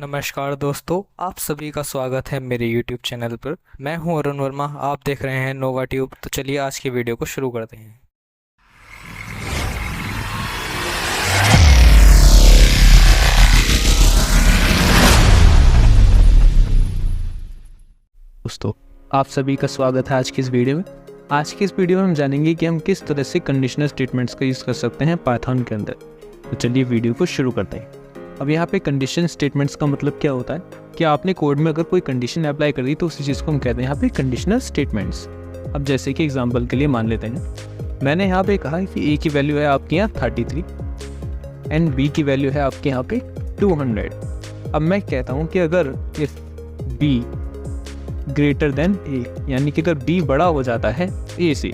नमस्कार दोस्तों, आप सभी का स्वागत है मेरे YouTube चैनल पर। मैं हूं अरुण वर्मा, आप देख रहे हैं नोवा ट्यूब। तो चलिए आज की वीडियो को शुरू करते हैं। दोस्तों, आप सभी का स्वागत है आज की इस वीडियो में। आज की इस वीडियो में हम जानेंगे कि हम किस तरह से कंडीशनल स्टेटमेंट्स का यूज़ कर सकते हैं पाइथन के अंदर। तो चलिए वीडियो को शुरू करते हैं। अब यहाँ पे कंडीशन स्टेटमेंट्स का मतलब क्या होता है कि आपने कोड में अगर कोई कंडीशन अप्लाई कर दी तो उसी चीज़ को हम कहते हैं यहाँ पे कंडीशनल स्टेटमेंट्स। अब जैसे कि एग्जांपल के लिए मान लेते हैं, मैंने यहाँ पे कहा कि a की वैल्यू है आपके यहाँ 33 एंड b की वैल्यू है आपके यहाँ पे 200। अब मैं कहता हूँ कि अगर if b greater than a, यानी कि अगर b बड़ा हो जाता है a से,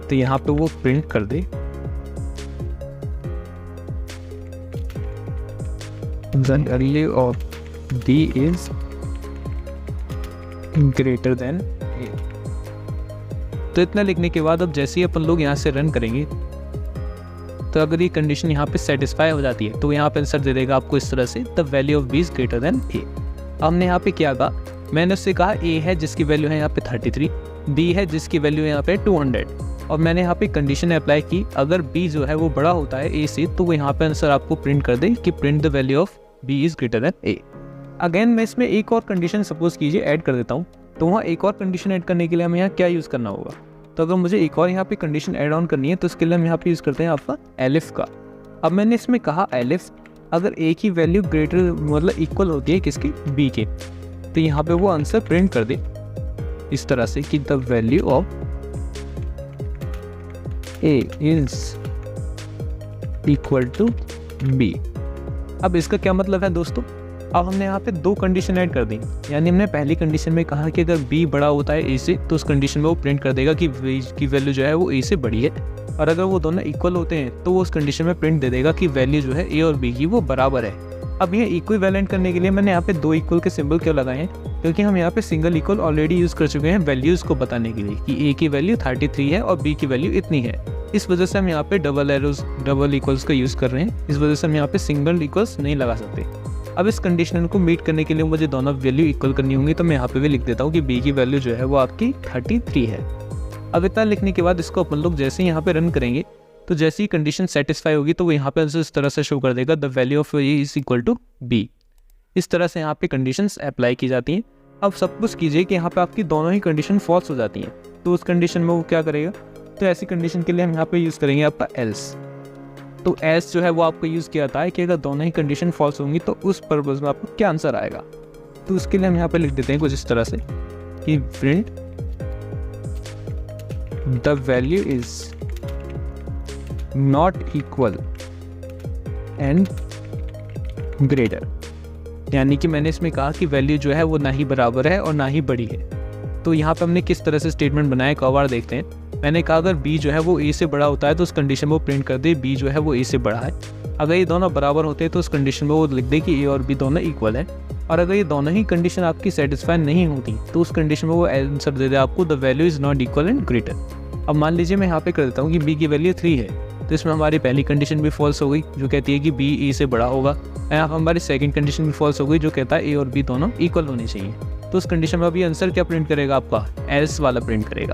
तो यहाँ पे वो प्रिंट कर दे the value of b is greater than a। तो इतना लिखने के बाद अब जैसे ही अपन लोग यहाँ से रन करेंगे तो अगर ये कंडीशन यहाँ पे सेटिस्फाई हो जाती है तो यहाँ पे आंसर दे देगा आपको इस तरह से the value of b is greater than a। हमने यहाँ पे क्या कहा, मैंने उससे कहा a है जिसकी वैल्यू है यहाँ पे 33, b है जिसकी वैल्यू है यहाँ पे 200, और मैंने यहाँ पे कंडीशन अप्लाई की अगर b जो है वो बड़ा होता है a से तो वो यहाँ पे आंसर आपको प्रिंट कर दे कि print the value of b is greater than a। Again मैं इसमें एक और कंडीशन सपोज कीजिए ऐड कर देता हूँ, तो वहाँ एक और कंडीशन ऐड करने के लिए हमें यहाँ क्या यूज़ करना होगा। तो अगर मुझे एक और यहाँ पे कंडीशन ऐड ऑन करनी है तो उसके लिए हम यहाँ पे यूज़ करते हैं आपका एलिफ का। अब मैंने इसमें कहा एलिफ अगर a की वैल्यू ग्रेटर मतलब इक्वल होती है किसकी, b के, तो यहाँ पे वो आंसर प्रिंट कर दे इस तरह से कि the value of a is equal to b। अब इसका क्या मतलब है दोस्तों, अब हमने यहाँ पे दो कंडीशन ऐड कर दी। यानी हमने पहली कंडीशन में कहा कि अगर b बड़ा होता है a से तो उस कंडीशन में वो प्रिंट कर देगा कि b की वैल्यू जो है वो a से बड़ी है, और अगर वो दोनों इक्वल होते हैं तो वो उस कंडीशन में प्रिंट दे देगा कि वैल्यू जो है a और b की वो बराबर है। अब ये इक्विवेलेंट करने के लिए मैंने यहाँ पे दो इक्वल के सिंबल क्यों लगाए हैं, क्योंकि हम यहाँ पे सिंगल इक्वल ऑलरेडी यूज़ कर चुके हैं वैल्यूज़ को बताने के लिए कि a की वैल्यू 33 है और b की वैल्यू इतनी है। इस वजह से हम यहाँ पे डबल एरोज डबल इक्वल्स का यूज़ कर रहे हैं, इस वजह से हम यहाँ पे सिंगल इक्वल्स नहीं लगा सकते। अब इस कंडीशन को मीट करने के लिए मुझे दोनों वैल्यू इक्वल करनी होंगी, तो मैं यहाँ पे भी लिख देता हूँ कि b की वैल्यू जो है वो आपकी 33 है। अब इतना लिखने के बाद इसको अपन लोग जैसे ही यहाँ पे रन करेंगे तो जैसे ही कंडीशन सेटिस्फाई होगी तो वो यहाँ पे इस तरह से शो कर देगा the value of a is equal to b। इस तरह से यहाँ पे कंडीशंस अप्लाई की जाती हैं। अब सपोज कीजिए कि यहाँ पे आपकी दोनों ही कंडीशन फॉल्स हो जाती हैं, तो उस कंडीशन में वो क्या करेगा, तो ऐसी कंडीशन के लिए हम यहाँ पे यूज़ करेंगे आपका एल्स। तो एल्स जो है वो आपको यूज़ किया जाता है कि अगर दोनों ही कंडीशन फॉल्स होंगी तो उस पर्पज़ में आपको क्या आंसर आएगा। तो उसके लिए हम यहाँ पे लिख देते हैं कुछ इस तरह से कि print the value is not equal and greater. यानी कि मैंने इसमें कहा कि वैल्यू जो है वो ना ही बराबर है और ना ही बड़ी है। तो यहाँ पे हमने किस तरह से स्टेटमेंट बनाया एक बार देखते हैं। मैंने कहा अगर b जो है वो a से बड़ा होता है तो उस कंडीशन में वो प्रिंट कर दे b जो है वो a से बड़ा है। अगर ये दोनों बराबर होते हैं तो उस कंडीशन में वो लिख दे कि a और b दोनों इक्वल है। और अगर ये दोनों ही कंडीशन आपकी सेटिस्फाई नहीं होती तो उस कंडीशन में वो आंसर दे दे आपको the value is not equal and greater. अब मान लीजिए मैं यहाँ पे कर देता हूँ कि b की वैल्यू 3 है, तो इसमें हमारी पहली कंडीशन भी फॉल्स हो गई जो कहती है कि b a से बड़ा होगा। यहाँ हमारी सेकंड कंडीशन भी फॉल्स हो गई जो कहता है a और b दोनों इक्वल होने चाहिए। तो उस कंडीशन में अभी आंसर क्या प्रिंट करेगा, आपका एल्स वाला प्रिंट करेगा।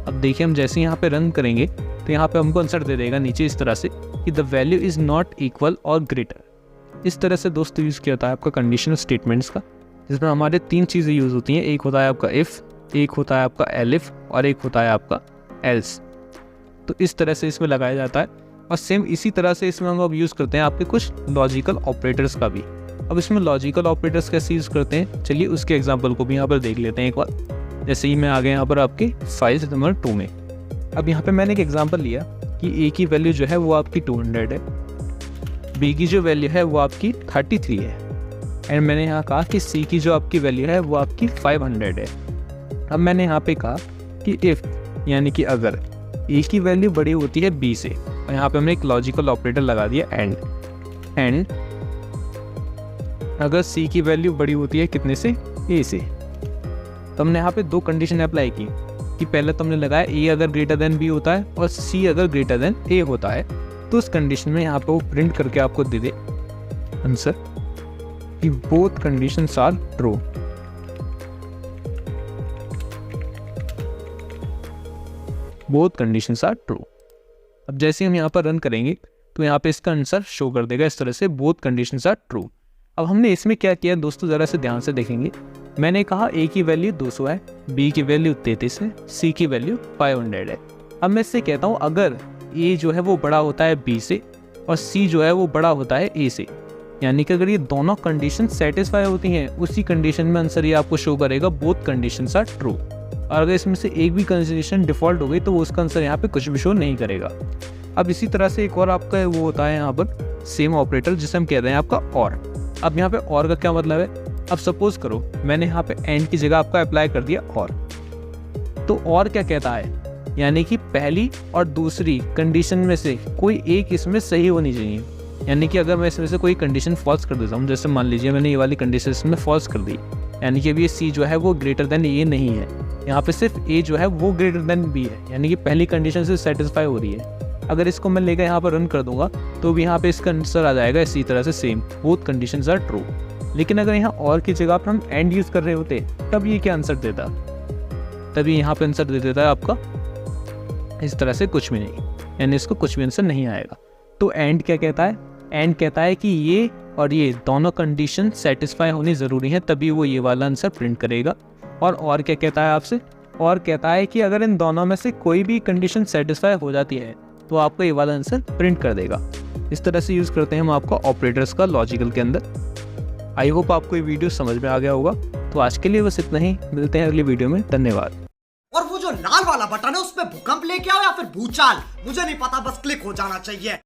अब देखिए हम जैसे यहाँ पे रन करेंगे तो यहाँ पे हमको आंसर दे देगा नीचे इस तरह से कि the value is not equal और ग्रेटर। इस तरह से दोस्तों यूज़ किया होता है आपका कंडीशनल स्टेटमेंट्स का, जिसमें हमारे तीन चीज़ें यूज़ होती हैं। एक होता है आपका इफ़, एक होता है आपका एलिफ और एक होता है आपका एल्स। तो इस तरह से इसमें लगाया जाता है। और सेम इसी तरह से इसमें हम अब यूज़ करते हैं आपके कुछ लॉजिकल ऑपरेटर्स का भी। अब इसमें लॉजिकल ऑपरेटर्स कैसे यूज़ करते हैं, चलिए उसके एग्जांपल को भी यहाँ पर देख लेते हैं एक बार। जैसे ही मैं आ गया यहाँ पर आपके फाइल नंबर 2 में। अब यहाँ पे मैंने एक एग्जांपल लिया कि a की वैल्यू जो है वो आपकी 200 है, b की जो वैल्यू है वो आपकी 33 है, एंड मैंने यहाँ कहा कि c की जो आपकी वैल्यू है वो आपकी 500 है। अब मैंने यहाँ पे कहा कि इफ़, यानी कि अगर a की वैल्यू बड़ी होती है b से, और यहाँ पे हमने एक लॉजिकल ऑपरेटर लगा दिया एंड अगर c की वैल्यू बड़ी होती है कितने से, a से। तो हमने यहाँ पे दो कंडीशन अप्लाई की कि पहले तो हमने लगाया a अगर ग्रेटर देन b होता है और c अगर ग्रेटर देन a होता है, तो उस कंडीशन में यहाँ पे वो प्रिंट करके आपको दे दे आंसर कि both conditions are true. Both conditions are true. अब जैसे हम यहाँ पर रन करेंगे तो यहाँ पे इसका आंसर शो कर देगा इस तरह से, बोथ कंडीशंस आर ट्रू। अब हमने इसमें क्या किया दोस्तों, ज़रा से ध्यान से देखेंगे। मैंने कहा ए की वैल्यू 200 है, बी की वैल्यू 33 है, सी की वैल्यू 500 है। अब मैं इससे कहता हूँ अगर ए जो है वो बड़ा होता है बी से और सी जो है वो बड़ा होता है ए से, यानी कि अगर ये दोनों कंडीशन सेटिस्फाई होती हैं, उसी कंडीशन में आंसर ये आपको शो करेगा बोथ कंडीशंस आर ट्रू। और अगर इसमें से एक भी कंडीशन डिफॉल्ट हो गई तो वो उसका आंसर यहाँ पे कुछ भी शो नहीं करेगा। अब इसी तरह से एक और आपका वो होता है यहाँ पर सेम ऑपरेटर, जिसे हम कह रहे हैं आपका और। अब यहाँ पे और का क्या मतलब है, अब सपोज करो मैंने यहाँ पे एंड की जगह आपका अप्लाई कर दिया और, तो और क्या कहता है, यानी कि पहली और दूसरी कंडीशन में से कोई एक इसमें सही होनी चाहिए। यानी कि अगर मैं इसमें से कोई कंडीशन फॉल्स कर देता हूँ, जैसे मान लीजिए मैंने ये वाली कंडीशन इसमें फॉल्स कर दी, यानी कि अभी ये सी जो है वो ग्रेटर देन ए नहीं है, यहाँ पे सिर्फ ए जो है वो ग्रेटर देन बी है, यानी कि पहली कंडीशन से सेटिस्फाई हो रही है। अगर इसको मैं लेकर यहाँ पर रन कर दूंगा तो भी यहाँ पे इसका आंसर आ जाएगा इसी तरह से same, both conditions are true. लेकिन अगर यहाँ और की जगह पर हम एंड यूज कर रहे होते तब ये क्या आंसर देता, तभी यहाँ पे आंसर दे देता है आपका इस तरह से कुछ भी नहीं, यानी इसको कुछ भी आंसर नहीं आएगा। तो एंड क्या कहता है, एंड कहता है कि ये और ये दोनों कंडीशन सेटिस्फाई होनी ज़रूरी है, तभी वो ये वाला आंसर प्रिंट करेगा। और क्या कहता है आपसे, और कहता है कि अगर इन दोनों में से कोई भी कंडीशन सेटिस्फाई हो जाती है तो आपको ये वाला आंसर प्रिंट कर देगा। इस तरह से यूज़ करते हैं हम आपका ऑपरेटर्स का लॉजिकल के अंदर। आई होप आपको ये वीडियो समझ में आ गया होगा। तो आज के लिए बस इतना ही, मिलते हैं अगली वीडियो में, धन्यवाद। और वो जो लाल वाला बटन है उस पे भूकंप लेके आओ या फिर भूचाल, मुझे नहीं पता, बस क्लिक हो जाना चाहिए।